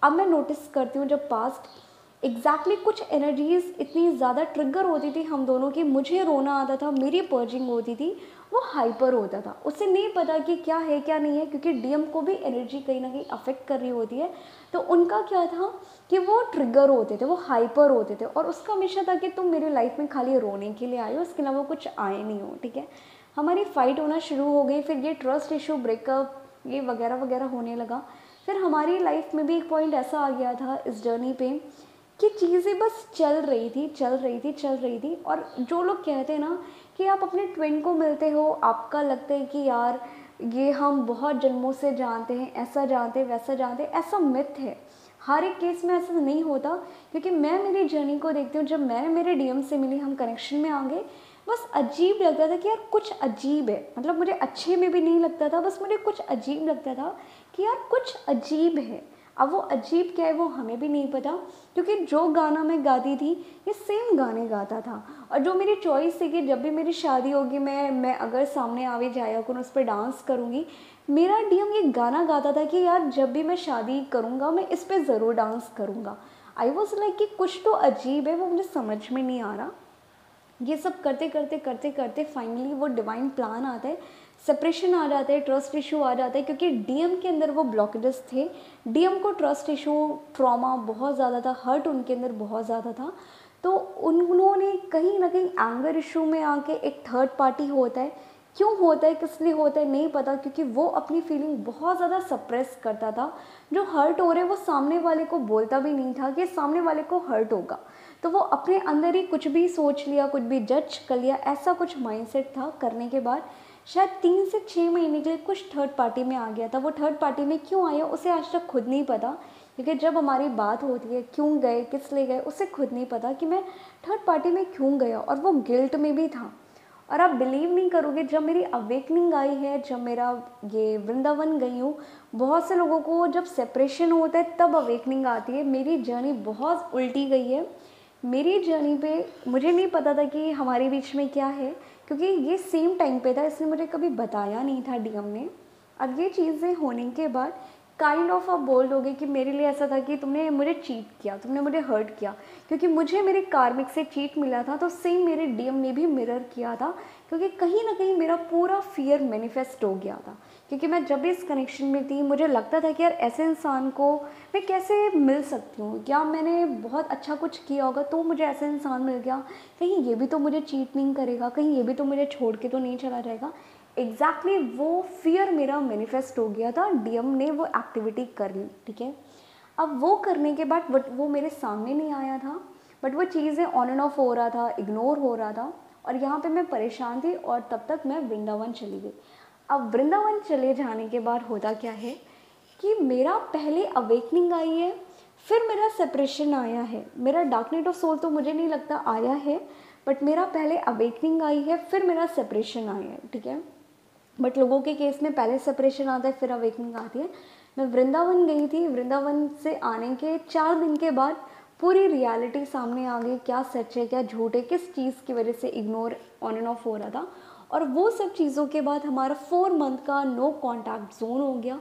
अब मैं नोटिस करती हूँ जब पास्ट एग्जैक्टली कुछ एनर्जीज इतनी ज़्यादा ट्रिगर होती थी हम दोनों की, मुझे रोना आता था, मेरी पर्जिंग होती थी, वो हाइपर होता था, उसे नहीं पता कि क्या है क्या नहीं है, क्योंकि डीएम को भी एनर्जी कहीं ना कहीं अफेक्ट कर रही होती है। तो उनका क्या था कि वो ट्रिगर होते थे, वो हाइपर होते थे, और उसका हमेशा था कि तुम मेरी लाइफ में खाली रोने के लिए आए हो, इसके अलावा कुछ आए नहीं हो, ठीक है। हमारी फाइट होना शुरू हो गई, फिर ये ट्रस्ट इशू, ब्रेकअप, ये वगैरह वगैरह होने लगा। फिर हमारी लाइफ में भी एक पॉइंट ऐसा आ गया था इस जर्नी पे कि चीज़ें बस चल रही थी, चल रही थी, चल रही थी। और जो लोग कहते हैं ना कि आप अपने ट्विन को मिलते हो, आपका लगता है कि यार ये हम बहुत जन्मों से जानते हैं, ऐसा जानते हैं, वैसा जानते हैं, ऐसा मिथ है। हर एक केस में ऐसा नहीं होता, क्योंकि मैं मेरी जर्नी को देखती हूँ, जब मैं मेरे डीएम से मिली, हम कनेक्शन में आ गए, बस अजीब लगता था कि यार कुछ अजीब है, मतलब मुझे अच्छे में भी नहीं लगता था, बस मुझे कुछ अजीब लगता था कि यार कुछ अजीब है। अब वो अजीब क्या है वो हमें भी नहीं पता, क्योंकि जो गाना मैं गाती थी ये सेम गाने गाता था। और जो मेरी चॉइस थी कि जब भी मेरी शादी होगी, मैं अगर सामने आवे जाया करूँ, उस पर डांस करूँगी, मेरा डीएम ये गाना गाता था कि यार जब भी मैं शादी करूँगा मैं इस पर ज़रूर डांस करूँगा। आई वॉज लाइक कि कुछ तो अजीब है, वो मुझे समझ में नहीं आ रहा। ये सब करते करते करते करते फाइनली वो डिवाइन प्लान आता है, सेपरेशन आ जाता है, ट्रस्ट इशू आ जाता है, क्योंकि डीएम के अंदर वो ब्लॉकेजेस थे। डीएम को ट्रस्ट इशू, ट्रॉमा बहुत ज़्यादा था, हर्ट उनके अंदर बहुत ज़्यादा था। तो उन्होंने कहीं ना कहीं एंगर इशू में आके, एक थर्ड पार्टी होता है, क्यों होता है, किस लिए होता है नहीं पता, क्योंकि वो अपनी फीलिंग बहुत ज़्यादा सप्रेस करता था। जो हर्ट हो रहे वो सामने वाले को बोलता भी नहीं था कि सामने वाले को हर्ट होगा, तो वो अपने अंदर ही कुछ भी सोच लिया, कुछ भी जज कर लिया, ऐसा कुछ माइंडसेट था। करने के बाद शायद 3 से 6 महीने के लिए कुछ थर्ड पार्टी में आ गया था। वो थर्ड पार्टी में क्यों आया उसे आज तक खुद नहीं पता, क्योंकि जब हमारी बात होती है क्यों गए, किस लिए गए, उसे खुद नहीं पता कि मैं थर्ड पार्टी में क्यों गया, और वो गिल्ट में भी था। और आप बिलीव नहीं करोगे, जब मेरी अवेकनिंग आई है, जब मेरा ये वृंदावन गई हूँ, बहुत से लोगों को जब सेपरेशन होता है तब अवेकनिंग आती है। मेरी जर्नी बहुत उल्टी गई है। मेरी जर्नी पे मुझे नहीं पता था कि हमारे बीच में क्या है, क्योंकि ये सेम टाइम पे था, इसने मुझे कभी बताया नहीं था डीएम ने। अब ये चीज़ें होने के बाद काइंड ऑफ आप बोल दोगे कि मेरे लिए ऐसा था कि तुमने मुझे चीट किया, तुमने मुझे हर्ट किया, क्योंकि मुझे मेरे कार्मिक से चीट मिला था, तो सेम मेरे डीएम ने भी मिरर किया था, क्योंकि कहीं ना कहीं मेरा पूरा फियर मैनिफेस्ट हो गया था। क्योंकि मैं जब भी इस कनेक्शन में थी, मुझे लगता था कि यार ऐसे इंसान को मैं कैसे मिल सकती हूँ, क्या मैंने बहुत अच्छा कुछ किया होगा तो मुझे ऐसा इंसान मिल गया, कहीं ये भी तो मुझे चीट नहीं करेगा, कहीं ये भी तो मुझे छोड़ के तो नहीं चला जाएगा। एग्जैक्टली वो फियर मेरा मैनिफेस्ट हो गया था, डीएम ने वो एक्टिविटी कर ली, ठीक है। अब वो करने के बाद बट वो मेरे सामने नहीं आया था, बट वो चीज़ें ऑन एंड ऑफ हो रहा था, इग्नोर हो रहा था, और यहाँ पे मैं परेशान थी, और तब तक मैं वृंदावन चली गई। अब वृंदावन चले जाने के बाद होता क्या है कि मेरा पहले अवेकनिंग आई है, फिर मेरा सेपरेशन आया है। मेरा डार्क नाइट ऑफ सोल तो मुझे नहीं लगता आया है, बट मेरा पहले अवेकनिंग आई है, फिर मेरा सेपरेशन आया है, ठीक है। बट लोगों के केस में पहले सेपरेशन आता है, फिर अवेकनिंग आती है। मैं वृंदावन गई थी, वृंदावन से आने के 4 दिन के बाद पूरी रियलिटी सामने आ गई, क्या सच है क्या झूठ है, किस चीज़ की वजह से इग्नोर ऑन एंड ऑफ हो रहा था। और वो सब चीज़ों के बाद हमारा 4 मंथ का नो कॉन्टैक्ट जोन हो गया।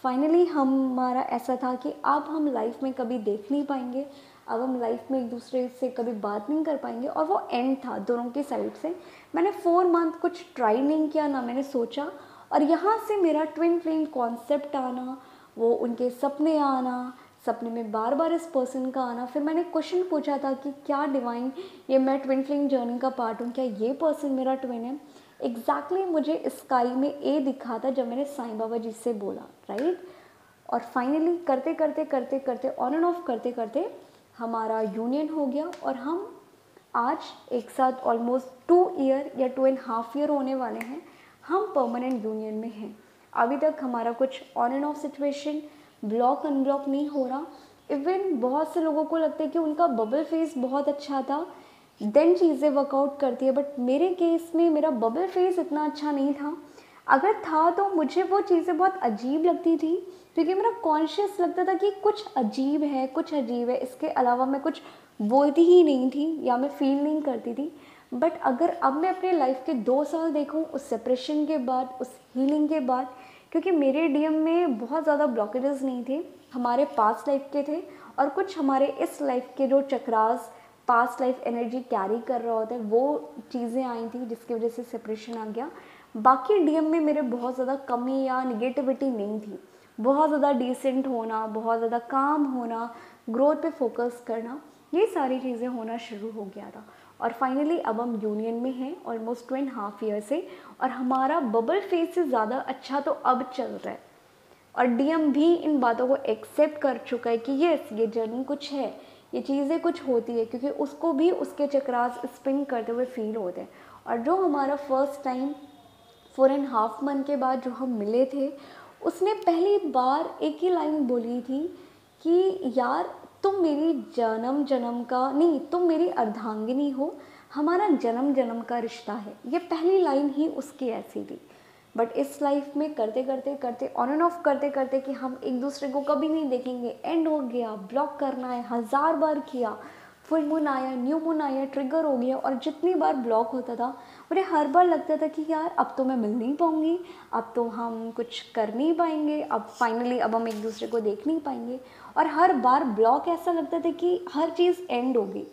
फाइनली हमारा ऐसा था कि अब हम लाइफ में कभी देख नहीं पाएंगे, अब हम लाइफ में एक दूसरे से कभी बात नहीं कर पाएंगे, और वो एंड था दोनों की साइड से। मैंने 4 मंथ कुछ ट्राई नहीं किया, ना मैंने सोचा, और यहाँ से मेरा ट्विन फ्लेम कॉन्सेप्ट आना, वो उनके सपने आना, सपने में बार बार इस पर्सन का आना। फिर मैंने क्वेश्चन पूछा था कि क्या डिवाइन, ये मैं ट्विन फ्लेम जर्नी का पार्ट हूँ, क्या ये पर्सन मेरा ट्विन है। एग्जैक्टली मुझे स्काई में ए दिखा था जब मैंने साईं बाबा जी से बोला, राइट। और फाइनली करते करते करते करते ऑन एंड ऑफ करते करते हमारा यूनियन हो गया, और हम आज एक साथ ऑलमोस्ट 2 ईयर या 2.5 ईयर होने वाले हैं, हम परमानेंट यूनियन में हैं। अभी तक हमारा कुछ on end of situation block unblock नहीं हो रहा। इवन बहुत से लोगों को लगता है कि उनका बबल फेस बहुत अच्छा था, देन चीज़ें वर्कआउट करती है, बट मेरे केस में मेरा बबल फेस इतना अच्छा नहीं था। अगर था तो मुझे वो चीज़ें बहुत अजीब लगती थी, क्योंकि मेरा कॉन्शियस लगता था कि कुछ अजीब है, कुछ अजीब है, इसके अलावा मैं कुछ बोलती ही नहीं थी या मैं फील नहीं करती थी। बट अगर अब मैं अपने लाइफ के 2 साल देखूं, उस सेपरेशन के बाद, उस हीलिंग के बाद, क्योंकि मेरे डीएम में बहुत ज़्यादा ब्लॉकेजेस नहीं थे, हमारे पास्ट लाइफ के थे, और कुछ हमारे इस लाइफ के जो chakras past life energy carry कर रहा होता है, वो चीज़ें आई थी जिसकी वजह से सेपरेशन आ गया। बाकी डीएम में मेरे बहुत ज़्यादा कमी या निगेटिविटी नहीं थी। बहुत ज़्यादा डिसेंट होना, बहुत ज़्यादा काम होना, ग्रोथ पे फोकस करना, ये सारी चीज़ें होना शुरू हो गया था। और फाइनली अब हम यूनियन में हैं ऑलमोस्ट 2.5 ईयर से, और हमारा बबल फेज से ज़्यादा अच्छा तो अब चल रहा है। और डीएम भी इन बातों को एक्सेप्ट कर चुका है कि यस, ये जर्नी कुछ है, ये चीज़ें कुछ होती है, क्योंकि उसको भी उसके चक्रास स्पिन करते हुए फील होते हैं। और जो हमारा फर्स्ट टाइम 4.5 मंथ के बाद जो हम मिले थे, उसने पहली बार एक ही लाइन बोली थी कि यार तुम मेरी जन्म जन्म का नहीं, तुम मेरी अर्धांगिनी हो, हमारा जन्म जन्म का रिश्ता है। ये पहली लाइन ही उसकी ऐसी थी। बट इस लाइफ में करते करते करते ऑन एंड ऑफ करते करते कि हम एक दूसरे को कभी नहीं देखेंगे, एंड हो गया, ब्लॉक करना है 1000 बार किया, फुल मून आया, न्यू मून आया, ट्रिगर हो गया, और जितनी बार ब्लॉक होता था मुझे हर बार लगता था कि यार अब तो मैं मिल नहीं पाऊँगी, अब तो हम कुछ कर नहीं पाएंगे, अब फाइनली अब हम एक दूसरे को देख नहीं पाएंगे। और हर बार ब्लॉक ऐसा लगता था कि हर चीज़ एंड होगी।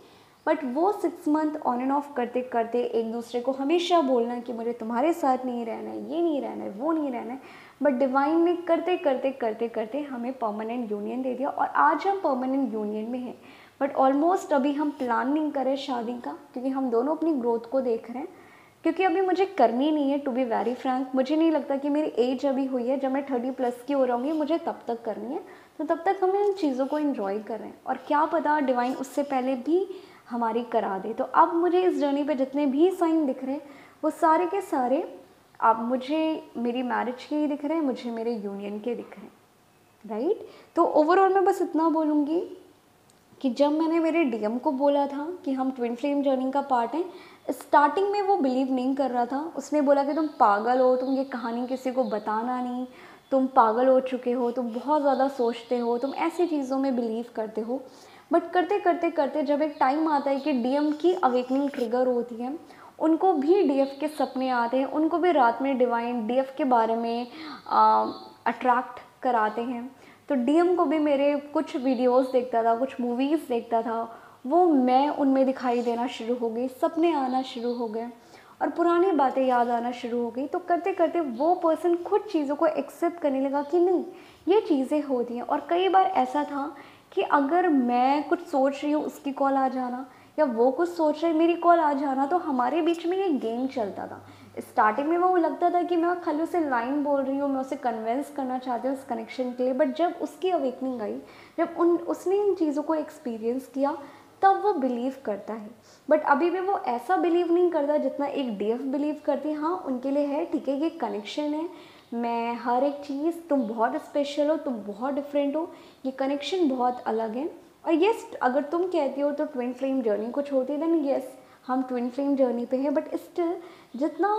बट वो 6 मंथ ऑन एंड ऑफ करते करते एक दूसरे को हमेशा बोलना कि मुझे तुम्हारे साथ नहीं रहना है, ये नहीं रहना है, वो नहीं रहना है, बट डिवाइन ने करते करते करते करते हमें परमानेंट यूनियन दे दिया, और आज हम परमानेंट यूनियन में हैं। बट ऑलमोस्ट अभी हम प्लान नहीं करें शादी का, क्योंकि हम दोनों अपनी ग्रोथ को देख रहे हैं, क्योंकि अभी मुझे करनी नहीं है। टू बी वेरी फ्रैंक, मुझे नहीं लगता कि मेरी एज अभी हुई है, जब मैं 30+ की हो रहूँगी मुझे तब तक करनी है, तो तब तक हम इन चीज़ों को इन्जॉय कर रहे हैं, और क्या पता डिवाइन उससे पहले भी हमारी करा दे। तो अब मुझे इस जर्नी पे जितने भी साइन दिख रहे हैं वो सारे के सारे अब मुझे मेरी मैरिज के ही दिख रहे हैं, मुझे मेरे यूनियन के दिख रहे हैं। राइट। तो ओवरऑल मैं बस इतना बोलूँगी कि जब मैंने मेरे डीएम को बोला था कि हम ट्विन फ्लेम जर्नी का पार्ट हैं, स्टार्टिंग में वो बिलीव नहीं कर रहा था। उसने बोला कि तुम पागल हो, तुम ये कहानी किसी को बताना नहीं, तुम पागल हो चुके हो, तुम बहुत ज़्यादा सोचते हो, तुम ऐसी चीज़ों में बिलीव करते हो। बट करते करते करते जब एक टाइम आता है कि डीएम की अवेकनिंग ट्रिगर होती है, उनको भी डीएफ के सपने आते हैं, उनको भी रात में डिवाइन डीएफ के बारे में अट्रैक्ट कराते हैं। तो डीएम को भी मेरे कुछ वीडियोस देखता था, कुछ मूवीज़ देखता था, वो मैं उनमें दिखाई देना शुरू हो गई, सपने आना शुरू हो गए और पुरानी बातें याद आना शुरू हो गई। तो करते करते वो पर्सन खुद चीज़ों को एक्सेप्ट करने लगा कि नहीं, ये चीज़ें होती हैं। और कई बार ऐसा था कि अगर मैं कुछ सोच रही हूँ उसकी कॉल आ जाना, या वो कुछ सोच रहे मेरी कॉल आ जाना, तो हमारे बीच में ये गेम चलता था। स्टार्टिंग में वो लगता था कि मैं खाली उसे लाइन बोल रही हूँ, मैं उसे कन्विंस करना चाहती हूँ उस कनेक्शन के लिए। बट जब उसकी अवेकनिंग आई, जब उसने इन चीज़ों को एक्सपीरियंस किया, तब वो बिलीव करता है। बट अभी भी वो ऐसा बिलीव नहीं करता जितना एक डीएफ बिलीव करती है। हाँ, उनके लिए है, ठीक है, ये कनेक्शन है, मैं हर एक चीज़, तुम बहुत स्पेशल हो, तुम बहुत डिफरेंट हो, ये कनेक्शन बहुत अलग है। और येस, अगर तुम कहती हो तो ट्विन फ्लेम जर्नी कुछ होती है, देन येस, हम ट्विन फ्लेम जर्नी पे हैं। बट स्टिल जितना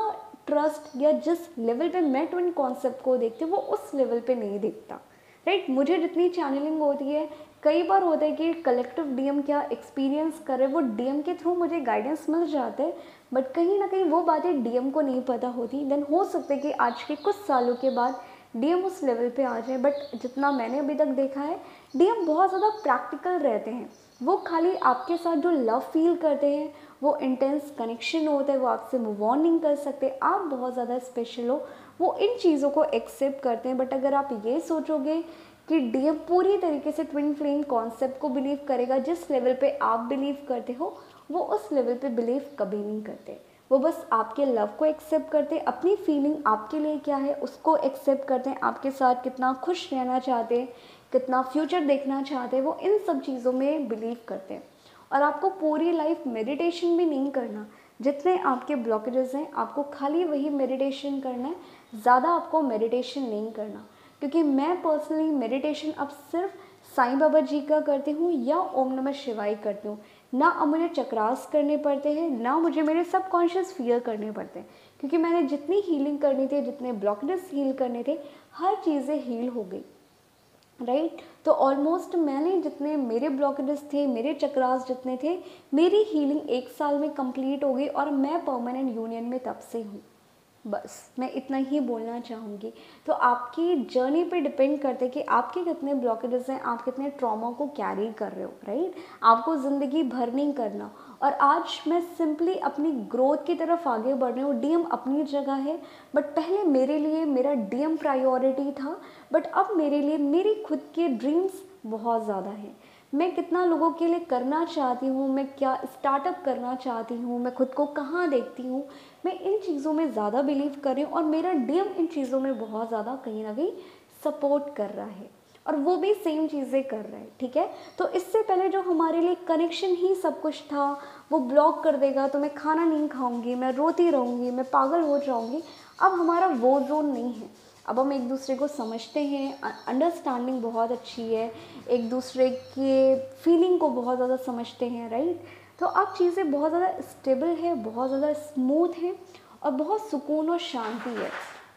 ट्रस्ट या जिस लेवल पे मैं ट्विन कॉन्सेप्ट को देखती हूँ, वो उस लेवल पे नहीं देखता। राइट, मुझे जितनी चैनलिंग होती है, कई बार होता है कि कलेक्टिव डीएम क्या एक्सपीरियंस करे, वो डीएम के थ्रू मुझे गाइडेंस मिल जाते हैं। बट कहीं ना कहीं वो बातें डीएम को नहीं पता होती। देन हो सकता है कि आज के कुछ सालों के बाद डीएम उस लेवल पे आ जाए। बट जितना मैंने अभी तक देखा है, डीएम बहुत ज़्यादा प्रैक्टिकल रहते हैं। वो खाली आपके साथ जो लव फील करते हैं, वो इंटेंस कनेक्शन होता है, वो आपसे मूव ऑन नहीं कर सकते, आप बहुत ज़्यादा स्पेशल हो, वो इन चीज़ों को एक्सेप्ट करते हैं। बट अगर आप ये सोचोगे कि डीएम पूरी तरीके से ट्विन फ्लेम कॉन्सेप्ट को बिलीव करेगा जिस लेवल पे आप बिलीव करते हो, वो उस लेवल पे बिलीव कभी नहीं करते। वो बस आपके लव को एक्सेप्ट करते हैं, अपनी फीलिंग आपके लिए क्या है उसको एक्सेप्ट करते हैं, आपके साथ कितना खुश रहना चाहते हैं, कितना फ्यूचर देखना चाहते हैं, वो इन सब चीज़ों में बिलीव करते हैं। और आपको पूरी लाइफ मेडिटेशन भी नहीं करना। जितने आपके ब्लॉकेजेस हैं, आपको खाली वही मेडिटेशन करना है, ज़्यादा आपको मेडिटेशन नहीं करना। क्योंकि मैं पर्सनली मेडिटेशन अब सिर्फ साईं बाबा जी का करती हूँ या ओम नमः शिवाय करती हूँ। ना अब मुझे चक्रास करने पड़ते हैं, ना मुझे मेरे सबकॉन्शियस फील करने पड़ते हैं। क्योंकि मैंने जितनी हीलिंग करनी थी, जितने ब्लॉकेजेस हील करने थे, हर चीज़ें हील हो गई। राइट, तो ऑलमोस्ट मैंने जितने मेरे ब्लॉकेजेस थे, मेरे चक्रास जितने थे, मेरी हीलिंग 1 साल में कंप्लीट हो गई और मैं परमानेंट यूनियन में तब से हूँ। बस मैं इतना ही बोलना चाहूँगी। तो आपकी जर्नी पे डिपेंड करते कि आपके कितने ब्लॉकेजेस हैं, आप कितने ट्रॉमा को कैरी कर रहे हो। राइट, आपको ज़िंदगी भर नहीं करना। और आज मैं सिंपली अपनी ग्रोथ की तरफ आगे बढ़ रही हूँ। डीएम अपनी जगह है, बट पहले मेरे लिए मेरा डीएम प्रायोरिटी था। बट अब मेरे लिए मेरी खुद के ड्रीम्स बहुत ज़्यादा हैं। मैं कितना लोगों के लिए करना चाहती हूँ, मैं क्या स्टार्टअप करना चाहती हूँ, मैं खुद को कहाँ देखती हूँ, मैं इन चीज़ों में ज़्यादा बिलीव कर रही हूँ। और मेरा डीएम इन चीज़ों में बहुत ज़्यादा कहीं ना कहीं सपोर्ट कर रहा है, और वो भी सेम चीज़ें कर रहा है। ठीक है, तो इससे पहले जो हमारे लिए कनेक्शन ही सब कुछ था, वो ब्लॉक कर देगा तो मैं खाना नहीं खाऊंगी, मैं रोती रहूँगी, मैं पागल हो जाऊँगी। अब हमारा वो जोन नहीं है। अब हम एक दूसरे को समझते हैं, अंडरस्टैंडिंग बहुत अच्छी है, एक दूसरे के फीलिंग को बहुत ज़्यादा समझते हैं। राइट, तो अब चीज़ें बहुत ज़्यादा स्टेबल है, बहुत ज़्यादा स्मूथ है, और बहुत सुकून और शांति है।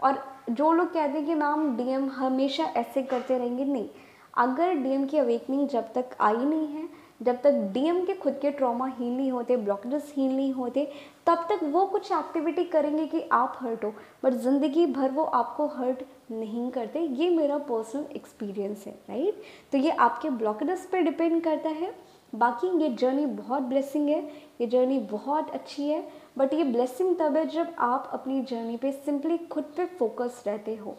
और जो लोग कहते हैं कि मैम डीएम हमेशा ऐसे करते रहेंगे, नहीं। अगर डीएम की अवेकनिंग जब तक आई नहीं है, जब तक डीएम के खुद के ट्रॉमा हील नहीं होते, ब्लॉकेजेस हील नहीं होते, तब तक वो कुछ एक्टिविटी करेंगे कि आप हर्ट हो, बट ज़िंदगी भर वो आपको हर्ट नहीं करते। ये मेरा पर्सनल एक्सपीरियंस है। राइट, तो ये आपके ब्लॉकेजेस पे डिपेंड करता है। बाकी ये जर्नी बहुत ब्लेसिंग है, ये जर्नी बहुत अच्छी है। बट ये ब्लेसिंग तब है जब आप अपनी जर्नी पे सिंपली खुद पे फोकस रहते हो।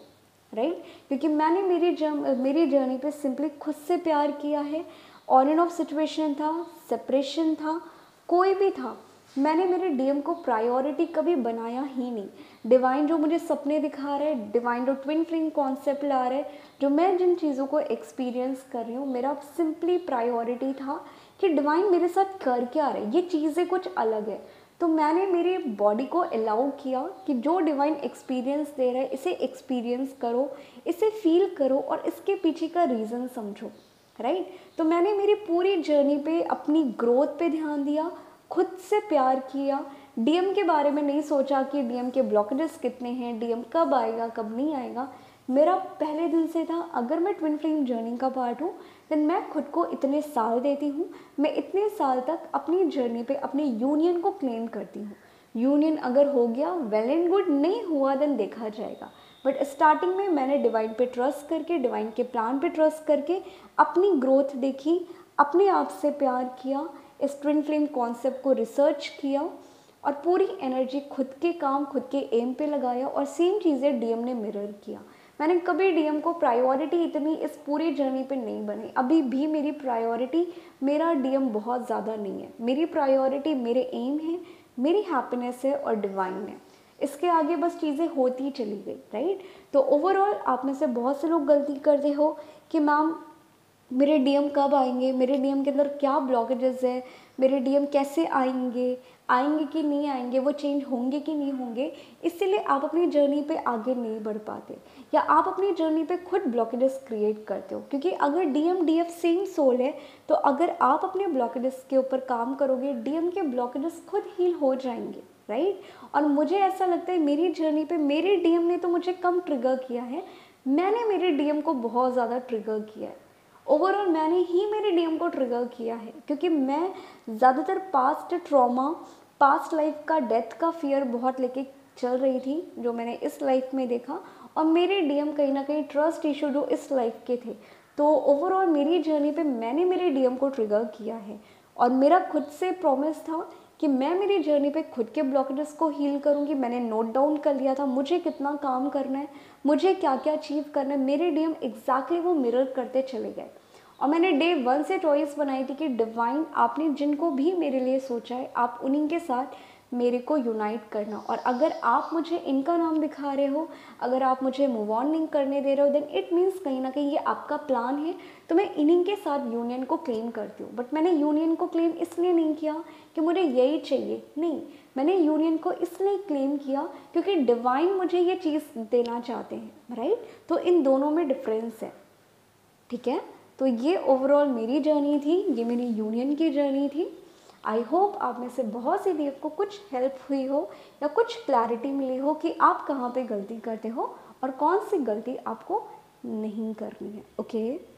राइट, क्योंकि मैंने मेरी जर्नी पे सिंपली खुद से प्यार किया है। ऑन एंड ऑफ सिचुएशन था, सेपरेशन था, कोई भी था, मैंने मेरे डीएम को प्रायोरिटी कभी बनाया ही नहीं। डिवाइन जो मुझे सपने दिखा रहा है, डिवाइन जो ट्विन फ्लेम कॉन्सेप्ट ला रहा है, जो मैं जिन चीज़ों को एक्सपीरियंस कर रही हूँ, मेरा सिंपली प्रायोरिटी था कि डिवाइन मेरे साथ कर क्या रहे, ये चीज़ें कुछ अलग है। तो मैंने मेरे बॉडी को अलाउ किया कि जो डिवाइन एक्सपीरियंस दे रहा है इसे एक्सपीरियंस करो, इसे फील करो और इसके पीछे का रीज़न समझो, राइट। तो मैंने मेरी पूरी जर्नी पे अपनी ग्रोथ पे ध्यान दिया, खुद से प्यार किया, डीएम के बारे में नहीं सोचा कि डीएम के ब्लॉकेजेस कितने हैं, डीएम कब आएगा कब नहीं आएगा। मेरा पहले दिन से था अगर मैं ट्विन फ्लेम जर्नी का पार्ट हूँ देन मैं खुद को इतने साल देती हूँ, मैं इतने साल तक अपनी जर्नी पे अपने यूनियन को क्लेम करती हूँ। यूनियन अगर हो गया वेल एंड गुड, नहीं हुआ देन देखा जाएगा। बट स्टार्टिंग में मैंने डिवाइन पे ट्रस्ट करके, डिवाइन के प्लान पे ट्रस्ट करके अपनी ग्रोथ देखी, अपने आप से प्यार किया, इस ट्विन फ्लेम कॉन्सेप्ट को रिसर्च किया और पूरी एनर्जी खुद के काम खुद के एम पे लगाया और सेम चीज़ें डीएम ने मिरर किया। मैंने कभी डीएम को प्रायोरिटी इतनी इस पूरी जर्नी पे नहीं बनी, अभी भी मेरी प्रायोरिटी मेरा डीएम बहुत ज़्यादा नहीं है। मेरी प्रायोरिटी मेरे एम है, मेरी हैप्पीनेस है और डिवाइन है। इसके आगे बस चीज़ें होती चली गई, राइट। तो ओवरऑल आप में से बहुत से लोग गलती करते हो कि मैम मेरे डीएम कब आएंगे, मेरे डीएम के अंदर क्या ब्लॉकेजेस है, मेरे डीएम कैसे आएंगे, आएंगे कि नहीं आएंगे, वो चेंज होंगे कि नहीं होंगे। इसीलिए आप अपनी जर्नी पे आगे नहीं बढ़ पाते या आप अपनी जर्नी पे खुद ब्लॉकेजेस क्रिएट करते हो। क्योंकि अगर डीएम डीएफ सेम सोल है तो अगर आप अपने ब्लॉकेजेस के ऊपर काम करोगे डीएम के ब्लॉकेजेस खुद हील हो जाएंगे, राइट। और मुझे ऐसा लगता है मेरी जर्नी पे मेरे डीएम ने तो मुझे कम ट्रिगर किया है, मैंने मेरे डीएम को बहुत ज़्यादा ट्रिगर किया है। ओवरऑल मैंने ही मेरे डीएम को ट्रिगर किया है क्योंकि मैं ज़्यादातर पास्ट ट्रॉमा, पास्ट लाइफ का डेथ का फियर बहुत लेके चल रही थी जो मैंने इस लाइफ में देखा, और मेरे डीएम कहीं ना कहीं ट्रस्ट इशू जो इस लाइफ के थे। तो ओवरऑल मेरी जर्नी पे मैंने मेरे डीएम को ट्रिगर किया है और मेरा खुद से प्रॉमिस था कि मैं मेरी जर्नी पे खुद के ब्लॉकेजेस को हील करूँगी। मैंने नोट डाउन कर लिया था मुझे कितना काम करना है, मुझे क्या क्या अचीव करना है। मेरे डीएम एग्जैक्टली वो मिरर करते चले गए और मैंने डे 1 से चॉइस बनाई थी कि डिवाइन आपने जिनको भी मेरे लिए सोचा है आप उन्हीं के साथ मेरे को यूनाइट करना, और अगर आप मुझे इनका नाम दिखा रहे हो, अगर आप मुझे मूव ऑन नहीं करने दे रहे हो देन इट मीन्स कहीं ना कहीं ये आपका प्लान है। तो मैं इन्हीं के साथ यूनियन को क्लेम करती हूँ। बट मैंने यूनियन को क्लेम इसलिए नहीं किया कि मुझे यही चाहिए, नहीं, मैंने यूनियन को इसलिए क्लेम किया क्योंकि डिवाइन मुझे ये चीज़ देना चाहते हैं, राइट। तो इन दोनों में डिफरेंस है, ठीक है। तो ये ओवरऑल मेरी जर्नी थी, ये मेरी यूनियन की जर्नी थी। आई होप आप में से बहुत सी देव को कुछ हेल्प हुई हो या कुछ क्लैरिटी मिली हो कि आप कहाँ पे गलती करते हो और कौन सी गलती आपको नहीं करनी है। ओके।